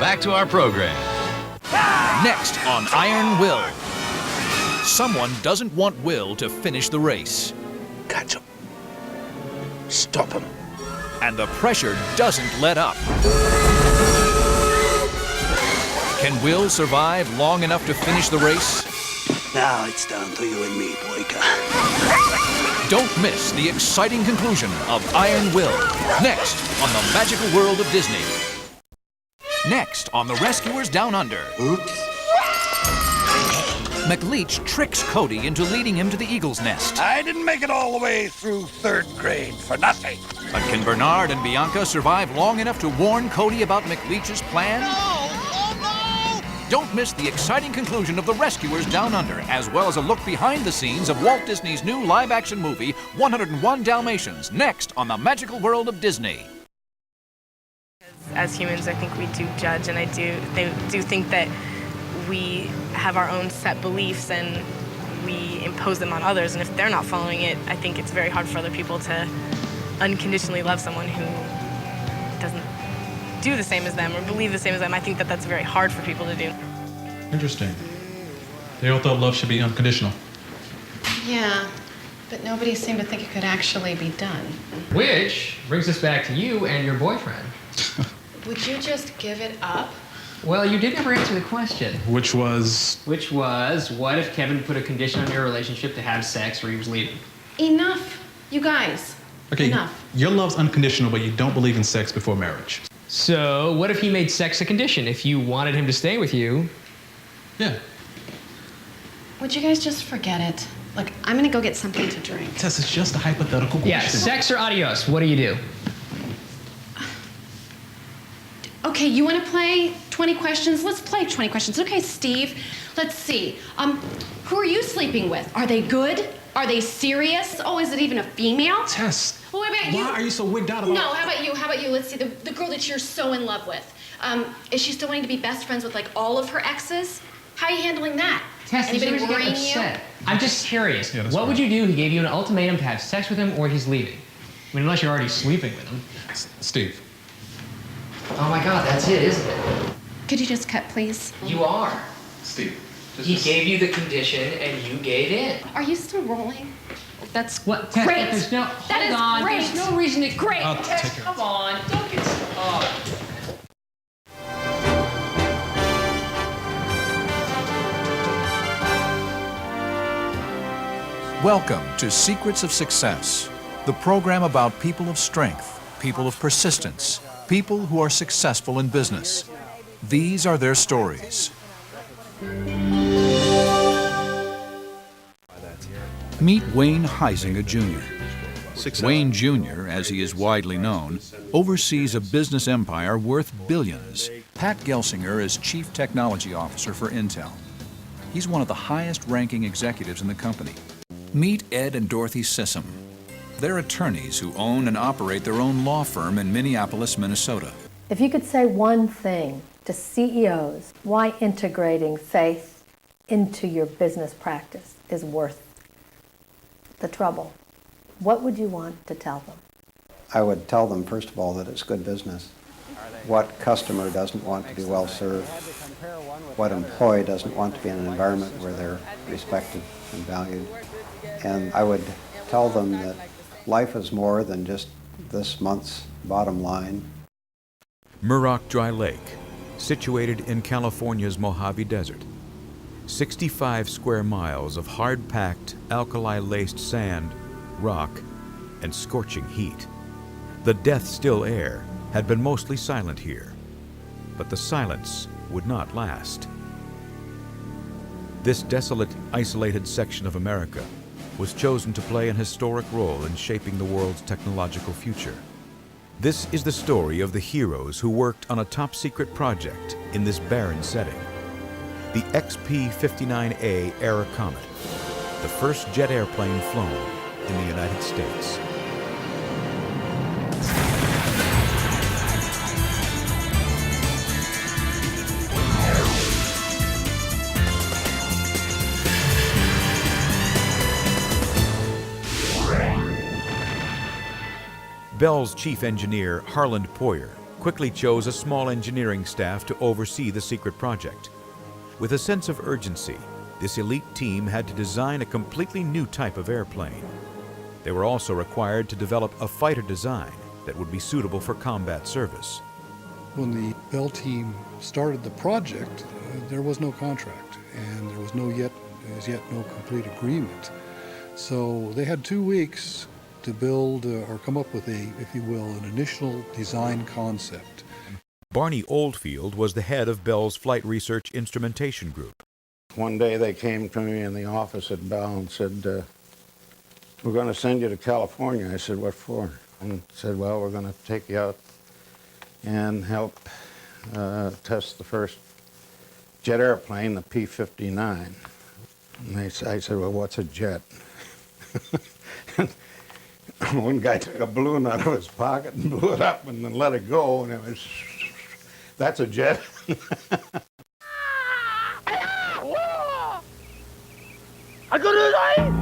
back to our program. Next on Iron Will. Someone doesn't want Will to finish the race. Catch him. Stop him. And the pressure doesn't let up. Can Will survive long enough to finish the race? Now it's down to you and me, Boyka. Don't miss the exciting conclusion of Iron Will. Next on the magical world of Disney. Next on The Rescuers Down Under. Oops. McLeach tricks Cody into leading him to the eagle's nest. I didn't make it all the way through 3rd grade for nothing. But can Bernard and Bianca survive long enough to warn Cody about McLeach's plan? No! Oh, no! Don't miss the exciting conclusion of The Rescuers Down Under, as well as a look behind the scenes of Walt Disney's new live-action movie, 101 Dalmatians, next on the magical world of Disney. As humans, I think we do judge, and they do think that we have our own set beliefs and we impose them on others, and if they're not following it, I think it's very hard for other people to unconditionally love someone who doesn't do the same as them or believe the same as them. I think that that's very hard for people to do. Interesting. They all thought love should be unconditional. Yeah, but nobody seemed to think it could actually be done. Which brings us back to you and your boyfriend. Would you just give it up? Well, you did never answer the question. Which was, what if Kevin put a condition on your relationship to have sex or he was leaving? Enough, you guys. okay, Enough. your love's unconditional, but you don't believe in sex before marriage. So, what if he made sex a condition? If you wanted him to stay with you? Yeah. Would you guys just forget it? Look, I'm gonna go get something to drink. Tess, it's just a hypothetical question. Yeah, sex or adios, what do you do? Okay, you wanna play 20 questions? Let's play 20 questions. Okay, Steve, let's see. Who are you sleeping with? Are they good? Are they serious? Oh, is it even a female? Tess, Well, what about you? why are you so wigged out about No, how about you? How about you? Let's see, the girl that you're so in love with. Is she still wanting to be best friends with like all of her exes? How are you handling that? Tess, Anybody you worrying upset. I'm just curious. Yeah, that's what would right. you do? He gave you an ultimatum to have sex with him or he's leaving. I mean, unless you're already sleeping with him. Steve. Oh my God, that's it, isn't it? Could you just cut, please? You are. Steve. He gave you the condition and you gave in. Are you still rolling? That's What? Tess, great. There's no, That is hold on. great. There's no reason to. Great. I'll Tess, take care of come on. Don't get. Oh. Welcome to Secrets of Success, the program about people of strength, people of persistence, people who are successful in business. These are their stories. Meet Wayne Huizinga Jr. Wayne Jr., as he is widely known, oversees a business empire worth billions. Pat Gelsinger is Chief Technology Officer for Intel. He's one of the highest-ranking executives in the company. Meet Ed and Dorothy Sissom. They're attorneys who own and operate their own law firm in Minneapolis, Minnesota. If you could say one thing to CEOs, why integrating faith into your business practice is worth the trouble, what would you want to tell them? I would tell them, first of all, that it's good business. What customer doesn't want to be well served? What employee doesn't want to be in an environment where they're respected and valued? And I would tell them that life is more than just this month's bottom line. Muroc Dry Lake, situated in California's Mojave Desert. 65 square miles of hard-packed, alkali-laced sand, rock, and scorching heat. The death-still air had been mostly silent here, but the silence would not last. This desolate, isolated section of America was chosen to play an historic role in shaping the world's technological future. This is the story of the heroes who worked on a top-secret project in this barren setting. The XP-59A Era Comet, the first jet airplane flown in the United States. Bell's chief engineer, Harland Poyer, quickly chose a small engineering staff to oversee the secret project. With a sense of urgency, this elite team had to design a completely new type of airplane. They were also required to develop a fighter design that would be suitable for combat service. When the Bell team started the project, there was no contract, and there was as yet no complete agreement. So they had 2 weeks to build or come up with if you will, an initial design concept. Barney Oldfield was the head of Bell's Flight Research Instrumentation Group. One day they came to me in the office at Bell and said, we're going to send you to California. I said, what for? And said, well, we're going to take you out and help test the first jet airplane, the P-59. And I said, well, what's a jet? One guy took a balloon out of his pocket and blew it up and then let it go, and it was, that's a jet. I got it,